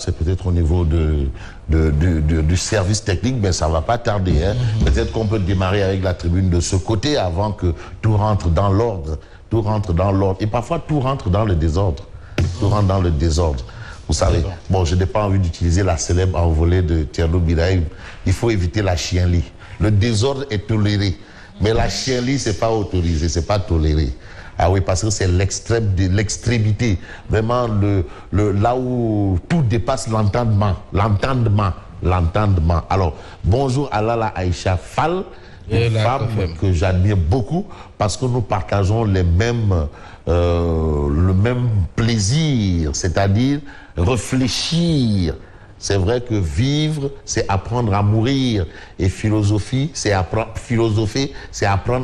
C'est peut-être au niveau du service technique, mais ça ne va pas tarder. Hein. Peut-être qu'on peut démarrer avec la tribune de ce côté avant que tout rentre dans l'ordre. Tout rentre dans l'ordre. Et parfois, tout rentre dans le désordre. Tout rentre dans le désordre. Vous savez, bon, je n'ai pas envie d'utiliser la célèbre envolée de Thierno Biraïm. Il faut éviter la chienlit. Le désordre est toléré. Mais la chienlit, ce n'est pas autorisé, ce n'est pas toléré. Ah oui, parce que c'est l'extrême de l'extrémité. Vraiment, là où tout dépasse l'entendement. L'entendement. Alors, bonjour à Lala Aïcha Fall, une femme que j'admire beaucoup parce que nous partageons le même plaisir, c'est-à-dire réfléchir. C'est vrai que vivre, c'est apprendre à mourir. Et philosopher, c'est apprendre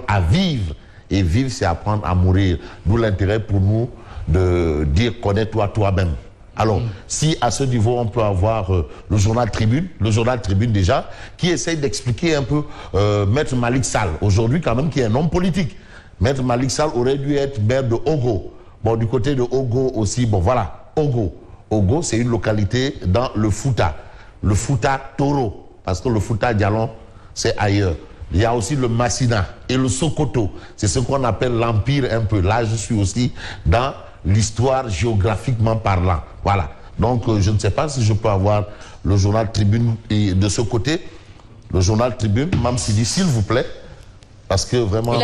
à vivre. Et vivre, c'est apprendre à mourir. D'où l'intérêt pour nous de dire connais-toi toi-même. Alors, si à ce niveau, on peut avoir le journal Tribune déjà, qui essaye d'expliquer un peu Maître Malick Sall, aujourd'hui quand même, qui est un homme politique. Maître Malick Sall aurait dû être maire de Ogo. Bon, du côté de Ogo aussi, bon voilà, Ogo. Ogo, c'est une localité dans le Fouta. Le Fouta Toro, parce que le Fouta Djalon, c'est ailleurs. Il y a aussi le Massina et le Sokoto. C'est ce qu'on appelle l'Empire un peu. Là, je suis aussi dans l'histoire géographiquement parlant. Voilà. Donc, je ne sais pas si je peux avoir le journal Tribune de ce côté. Le journal Tribune, Mme Sidi, s'il vous plaît. Parce que vraiment...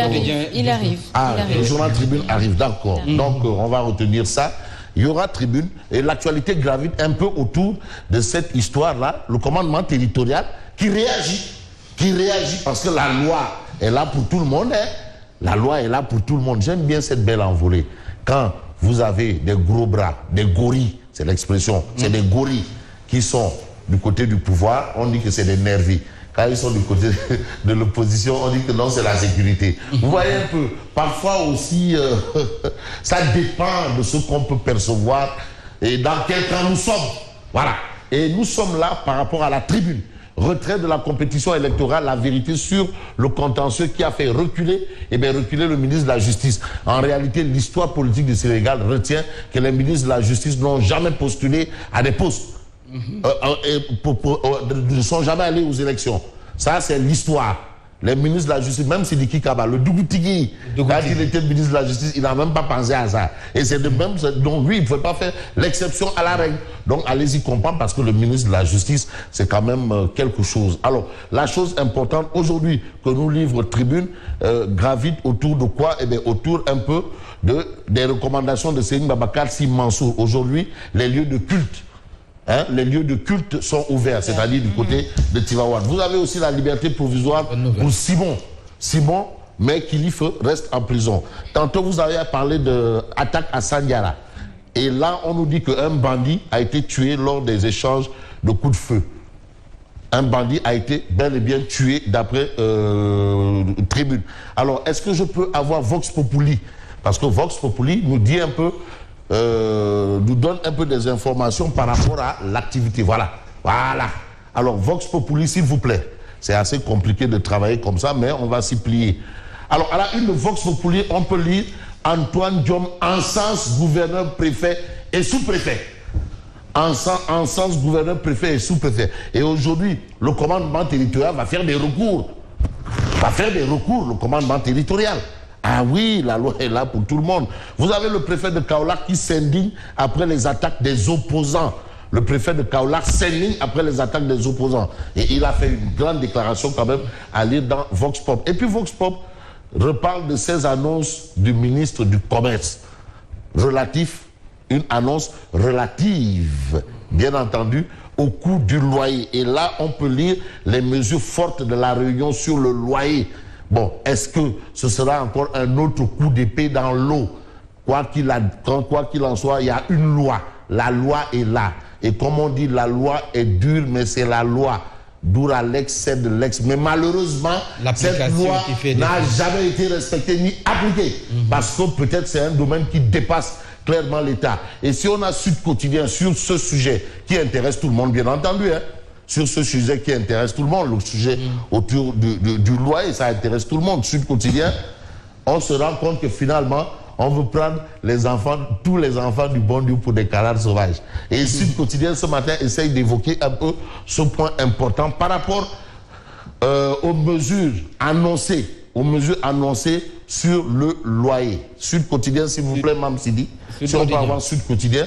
Il arrive. Ah, le journal Tribune arrive, d'accord. Donc, on va retenir ça. Il y aura Tribune et l'actualité gravite un peu autour de cette histoire-là. Le commandement territorial qui réagit parce que la loi est là pour tout le monde. Hein. La loi est là pour tout le monde. J'aime bien cette belle envolée. Quand vous avez des gros bras, des gorilles, c'est l'expression, c'est des gorilles qui sont du côté du pouvoir, on dit que c'est des nervis. Quand ils sont du côté de l'opposition, on dit que non, c'est la sécurité. Vous voyez un peu, parfois aussi, ça dépend de ce qu'on peut percevoir et dans quel camp nous sommes. Voilà. Et nous sommes là par rapport à la tribune. Retrait de la compétition électorale, la vérité sur le contentieux qui a fait reculer le ministre de la Justice. En réalité, l'histoire politique du Sénégal retient que les ministres de la Justice n'ont jamais postulé à des postes. Ne sont jamais allés aux élections. Ça, c'est l'histoire. Les ministres de la Justice, même Sidiki Kaba, le Dougoutigui, quand il était ministre de la Justice, il n'a même pas pensé à ça. Et c'est de même, donc lui, il ne pouvait pas faire l'exception à la règle. Donc allez-y comprendre, parce que le ministre de la Justice, c'est quand même quelque chose. Alors, la chose importante aujourd'hui que nous livre Tribune gravite autour de quoi? Eh bien, autour un peu des recommandations de Serigne Babacar Sy Mansour. Aujourd'hui, les lieux de culte. Hein, les lieux de culte sont ouverts, c'est-à-dire du côté de Tivaouane. Vous avez aussi la liberté provisoire pour Simon, mais Kilifeu reste en prison. Tantôt, vous avez parlé d'attaque à Sandiara. Et là, on nous dit qu'un bandit a été tué lors des échanges de coups de feu. Un bandit a été bel et bien tué d'après Tribune. Alors, est-ce que je peux avoir Vox Populi? Parce que Vox Populi nous dit un peu... nous donne un peu des informations par rapport à l'activité. Voilà. Alors, Vox Populi, s'il vous plaît. C'est assez compliqué de travailler comme ça, mais on va s'y plier. Alors, à la une de Vox Populi, on peut lire Antoine Diome, encense gouverneur, préfet et sous-préfet. Encense gouverneur, préfet et sous-préfet. Et aujourd'hui, le commandement territorial va faire des recours. Le commandement territorial. Ah oui, la loi est là pour tout le monde. Vous avez le préfet de Kaolack qui s'indigne après les attaques des opposants. Le préfet de Kaolack s'indigne après les attaques des opposants. Et il a fait une grande déclaration quand même à lire dans Vox Pop. Et puis Vox Pop reparle de ces annonces du ministre du Commerce. Une annonce relative, bien entendu, au coût du loyer. Et là, on peut lire les mesures fortes de la réunion sur le loyer. Bon, est-ce que ce sera encore un autre coup d'épée dans l'eau? Quoi qu'il en soit, il y a une loi. La loi est là. Et comme on dit, la loi est dure, mais c'est la loi. Dura lex, sed lex. Mais malheureusement, cette loi n'a jamais été respectée ni appliquée. Parce que peut-être c'est un domaine qui dépasse clairement l'État. Et si on a Sud Quotidien sur ce sujet qui intéresse tout le monde, bien entendu, hein, sur ce sujet qui intéresse tout le monde, le sujet autour du loyer, ça intéresse tout le monde. Sud Quotidien, on se rend compte que finalement, on veut prendre les enfants, tous les enfants du bon Dieu pour des canards sauvages. Et Sud Quotidien ce matin essaye d'évoquer un peu ce point important par rapport aux mesures annoncées sur le loyer. Sud Quotidien, s'il vous plaît, Mme Sidi. Si on peut avoir Sud Quotidien.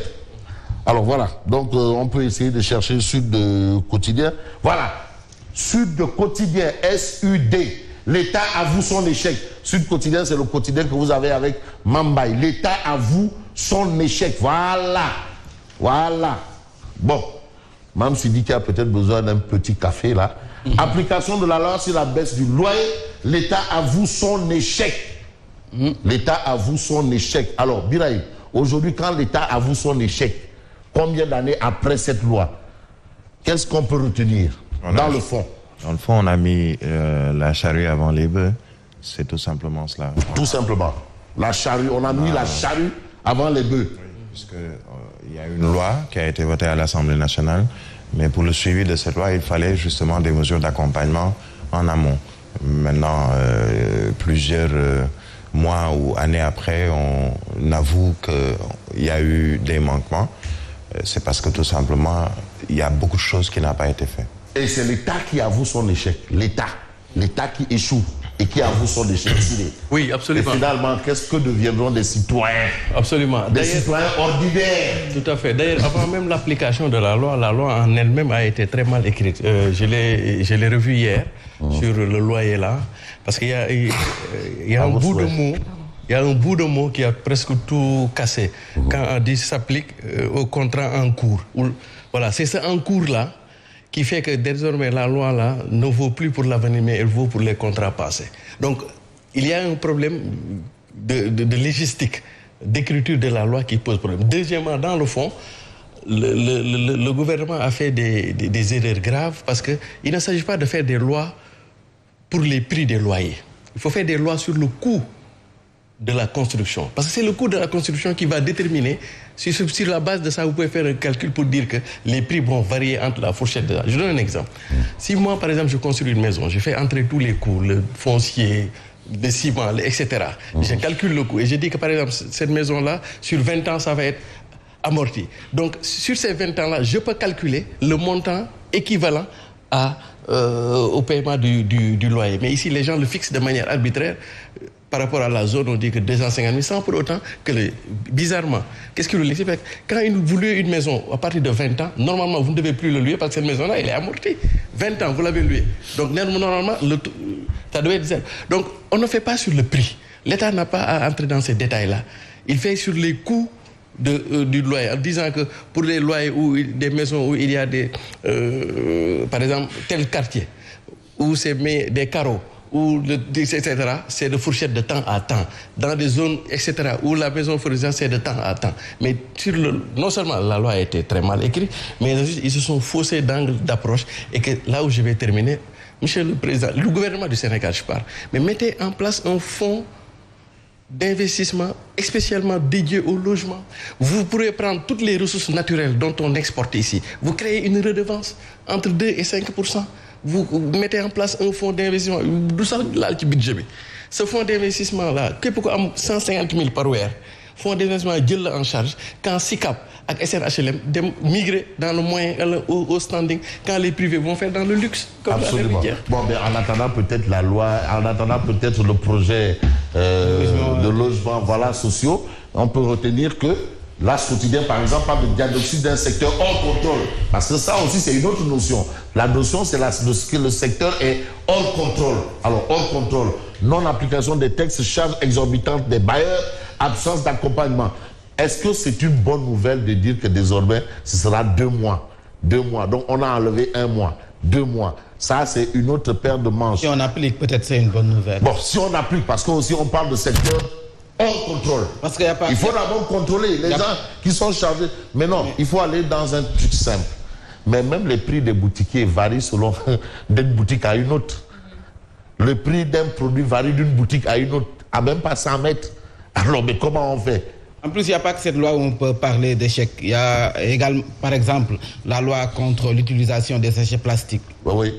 Alors voilà, donc on peut essayer de chercher Sud Quotidien. Voilà, Sud Quotidien, SUD. L'État avoue son échec. Sud Quotidien, c'est le quotidien que vous avez avec Mambaye. L'État avoue son échec. Voilà. Voilà. Bon, Mme Sidi qui a peut-être besoin d'un petit café là. Application de la loi sur la baisse du loyer. L'État avoue son échec. L'État avoue son échec. Alors, Biraï, aujourd'hui, quand l'État avoue son échec, combien d'années après cette loi, qu'est-ce qu'on peut retenir dans le fond? Dans le fond, on a mis la charrue avant les bœufs. C'est tout simplement cela. Tout simplement. La charrue, on a mis la charrue avant les bœufs. Oui, puisque il y a une loi qui a été votée à l'Assemblée nationale, mais pour le suivi de cette loi, il fallait justement des mesures d'accompagnement en amont. Maintenant, plusieurs mois ou années après, on avoue qu'il y a eu des manquements. C'est parce que tout simplement, il y a beaucoup de choses qui n'ont pas été faites. Et c'est l'État qui avoue son échec. L'État qui échoue et qui avoue son échec. Oui, absolument. Et finalement, qu'est-ce que deviendront des citoyens? Absolument. Des citoyens ordinaires. Tout à fait. D'ailleurs, avant même l'application de la loi en elle-même a été très mal écrite. Je l'ai revue hier sur le loyer là, parce qu'il y a un bout de mot. Il y a un bout de mot qui a presque tout cassé. Quand on dit s'applique au contrat en cours. Voilà, c'est ce en cours là qui fait que désormais la loi là ne vaut plus pour l'avenir, mais elle vaut pour les contrats passés. Donc, il y a un problème de légistique, d'écriture de la loi qui pose problème. Deuxièmement, dans le fond, le gouvernement a fait des erreurs graves parce qu'il ne s'agit pas de faire des lois pour les prix des loyers. Il faut faire des lois sur le coût de la construction. Parce que c'est le coût de la construction qui va déterminer, sur la base de ça, vous pouvez faire un calcul pour dire que les prix vont varier entre la fourchette de ça. Je donne un exemple. Si moi, par exemple, je construis une maison, je fais entrer tous les coûts, le foncier, le ciment, etc. Je calcule le coût et je dis que, par exemple, cette maison-là, sur 20 ans, ça va être amorti. Donc, sur ces 20 ans-là, je peux calculer le montant équivalent au paiement du loyer. Mais ici, les gens le fixent de manière arbitraire. Par rapport à la zone, on dit que 250 000, sans pour autant que, bizarrement, qu'est-ce qui le laisse? Quand vous louez une maison à partir de 20 ans, normalement, vous ne devez plus le louer parce que cette maison-là, elle est amortie. 20 ans, vous l'avez louée. Donc, normalement, ça doit être zéro. Donc, on ne fait pas sur le prix. L'État n'a pas à entrer dans ces détails-là. Il fait sur les coûts du loyer, en disant que pour les loyers ou des maisons où il y a par exemple, tel quartier, où c'est des carreaux, etc., c'est de fourchette de temps à temps. Dans des zones, etc., où la maison forestière, c'est de temps à temps. Mais non seulement la loi a été très mal écrite, mais ils se sont faussés d'angle d'approche. Et que là où je vais terminer, Monsieur le Président, le gouvernement du Sénégal, je parle, mais mettez en place un fonds d'investissement spécialement dédié au logement. Vous pourrez prendre toutes les ressources naturelles dont on exporte ici. Vous créez une redevance entre 2 et 5%. Vous mettez en place un fonds d'investissement. D'où ça, là, le budget. Ce fonds d'investissement-là, que pourquoi 150 000 par an, fonds d'investissement en charge, quand SICAP et SNHLM migrer dans le moyen au standing, quand les privés vont faire dans le luxe. Comme absolument. Bon, mais en attendant peut-être la loi, en attendant peut-être le projet de logement, voilà, sociaux, on peut retenir que l'As quotidien, par exemple, parle de diagnostic d'un secteur hors contrôle. Parce que ça aussi, c'est une autre notion. La notion, c'est que le secteur est hors contrôle. Alors, hors contrôle, non-application des textes, charges exorbitantes des bailleurs, absence d'accompagnement. Est-ce que c'est une bonne nouvelle de dire que désormais, ce sera 2 mois? 2 mois. Donc, on a enlevé 1 mois. 2 mois. Ça, c'est une autre paire de manches. Si on applique, peut-être c'est une bonne nouvelle. Bon, si on applique, parce qu'aussi, on parle de secteur hors contrôle. Parce qu'il y a pas... Il faut d'abord contrôler les gens qui sont chargés. Mais non, il faut aller dans un truc simple. Mais même les prix des boutiquiers varient selon d'une boutique à une autre. Le prix d'un produit varie d'une boutique à une autre, à même pas 100 mètres. Alors, mais comment on fait? En plus, il n'y a pas que cette loi où on peut parler d'échecs. Il y a également, par exemple, la loi contre l'utilisation des sachets plastiques. Oui.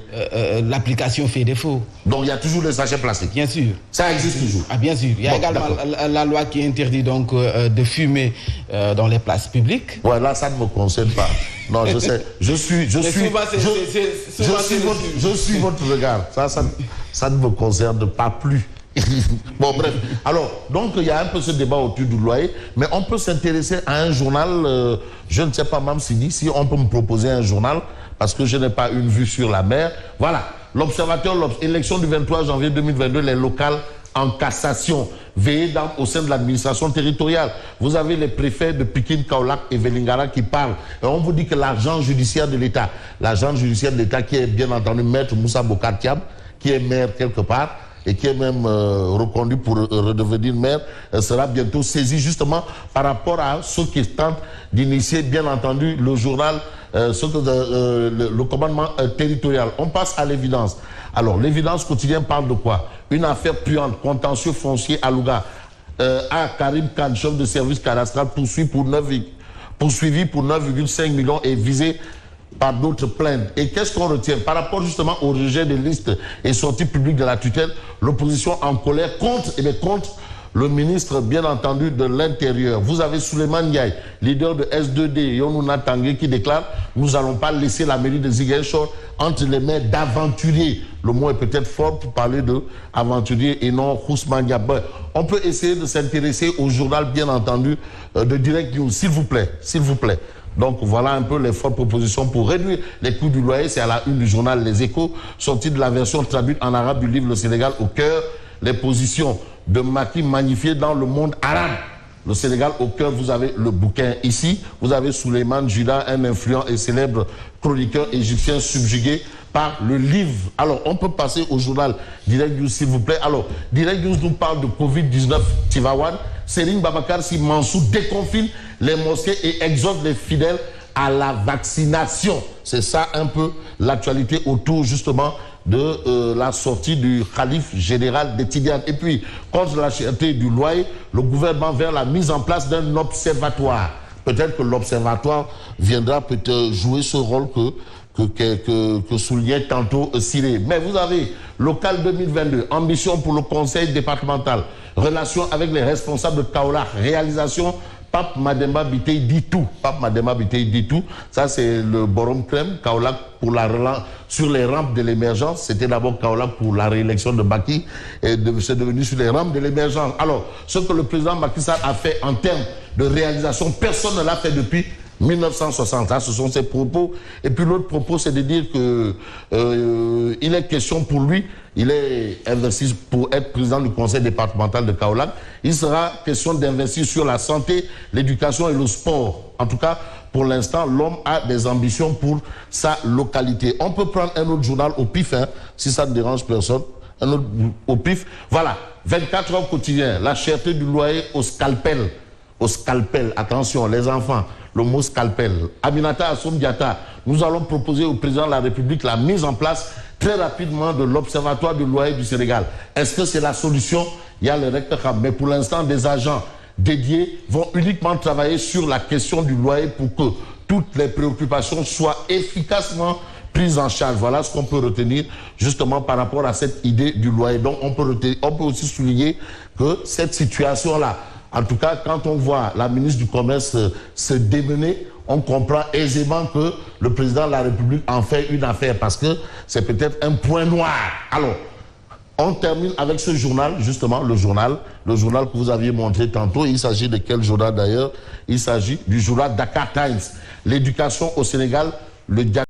L'application fait défaut. Donc il y a toujours les sachets plastiques. Bien sûr. Ça existe toujours. Ah, bien sûr. Il y a également la loi qui interdit donc de fumer dans les places publiques. Ouais, là, ça ne me concerne pas. Non, je sais. Je suis votre regard. Ça ne me concerne pas plus. Bon, bref. Alors, donc, il y a un peu ce débat autour du loyer, mais on peut s'intéresser à un journal, je ne sais pas, Mme Sidi, si on peut me proposer un journal, parce que je n'ai pas une vue sur la mer. Voilà, l'Observateur, élection du 23 janvier 2022, les locales en cassation, veillées au sein de l'administration territoriale. Vous avez les préfets de Pikine, Kaolack et Vélingara qui parlent. Et on vous dit que l'agent judiciaire de l'État, qui est bien entendu Maître Moussa Bokar Thiam, qui est maire quelque part, et qui est même reconduit pour redevenir maire, sera bientôt saisi justement par rapport à ceux qui tentent d'initier, bien entendu, le journal, le commandement territorial. On passe à l'évidence. Alors, l'évidence quotidienne parle de quoi? Une affaire puante, contentieux foncier à Louga. À Karim Khan, chef de service cadastral, poursuivi pour 9,5 millions et visé par d'autres plaintes. Et qu'est-ce qu'on retient? Par rapport justement au rejet des listes et sorties publiques de la tutelle, l'opposition en colère contre le ministre, bien entendu, de l'Intérieur. Vous avez Souleymane Ndiaye, leader de S2D, Yonouna Tanguy, qui déclare « Nous n'allons pas laisser la mairie de Ziguinchor entre les mains d'aventuriers ». Le mot est peut-être fort pour parler d'aventuriers et non Ousmane Diaby. On peut essayer de s'intéresser au journal, bien entendu, de Direct News, s'il vous plaît, s'il vous plaît. Donc voilà un peu les fortes propositions pour réduire les coûts du loyer. C'est à la une du journal Les Échos, sorti de la version traduite en arabe du livre Le Sénégal au cœur. Les positions de Macky magnifiées dans le monde arabe. Le Sénégal au cœur, vous avez le bouquin ici. Vous avez Souleymane Juda, un influent et célèbre chroniqueur égyptien subjugué par le livre. Alors, on peut passer au journal Direct News, s'il vous plaît. Alors, Direct News nous parle de Covid-19 Tivaouane. Serigne Babacar Sy Mansour déconfine les mosquées et exhorte les fidèles à la vaccination. C'est ça un peu l'actualité autour justement de la sortie du calife général des Tidianes. Et puis, contre la cherté du loyer, le gouvernement vers la mise en place d'un observatoire. Peut-être que l'observatoire viendra peut-être jouer ce rôle que soulignait tantôt Siré. Mais vous avez local 2022, ambition pour le conseil départemental, relation avec les responsables de Kaolack, réalisation Pape Mademba Biteye dit tout. Pape Mademba Biteye dit tout. Ça, c'est le Borom Crème, Kaolack pour la relance sur les rampes de l'émergence. C'était d'abord Kaolack pour la réélection de Macky et c'est devenu sur les rampes de l'émergence. Alors, ce que le président Macky Sall a fait en termes de réalisation, personne ne l'a fait depuis 1960, ça, ce sont ses propos. Et puis l'autre propos, c'est de dire que il est question pour lui, il est investi pour être président du conseil départemental de Kaolack. Il sera question d'investir sur la santé, l'éducation et le sport. En tout cas, pour l'instant, l'homme a des ambitions pour sa localité. On peut prendre un autre journal au pif, hein, si ça ne dérange personne. Un autre au pif. Voilà, 24 heures quotidien, la cherté du loyer au scalpel. Au scalpel, attention, les enfants, le mot scalpel. Aminata Assoum Diatta, nous allons proposer au président de la République la mise en place très rapidement de l'Observatoire du loyer du Sénégal. Est-ce que c'est la solution? Il y a le recteur, mais pour l'instant, des agents dédiés vont uniquement travailler sur la question du loyer pour que toutes les préoccupations soient efficacement prises en charge. Voilà ce qu'on peut retenir justement par rapport à cette idée du loyer. Donc on peut aussi souligner que cette situation-là, en tout cas, quand on voit la ministre du Commerce se démener, on comprend aisément que le président de la République en fait une affaire parce que c'est peut-être un point noir. Alors, on termine avec ce journal, justement, le journal que vous aviez montré tantôt. Il s'agit de quel journal d'ailleurs? Il s'agit du journal Dakar Times. L'éducation au Sénégal, le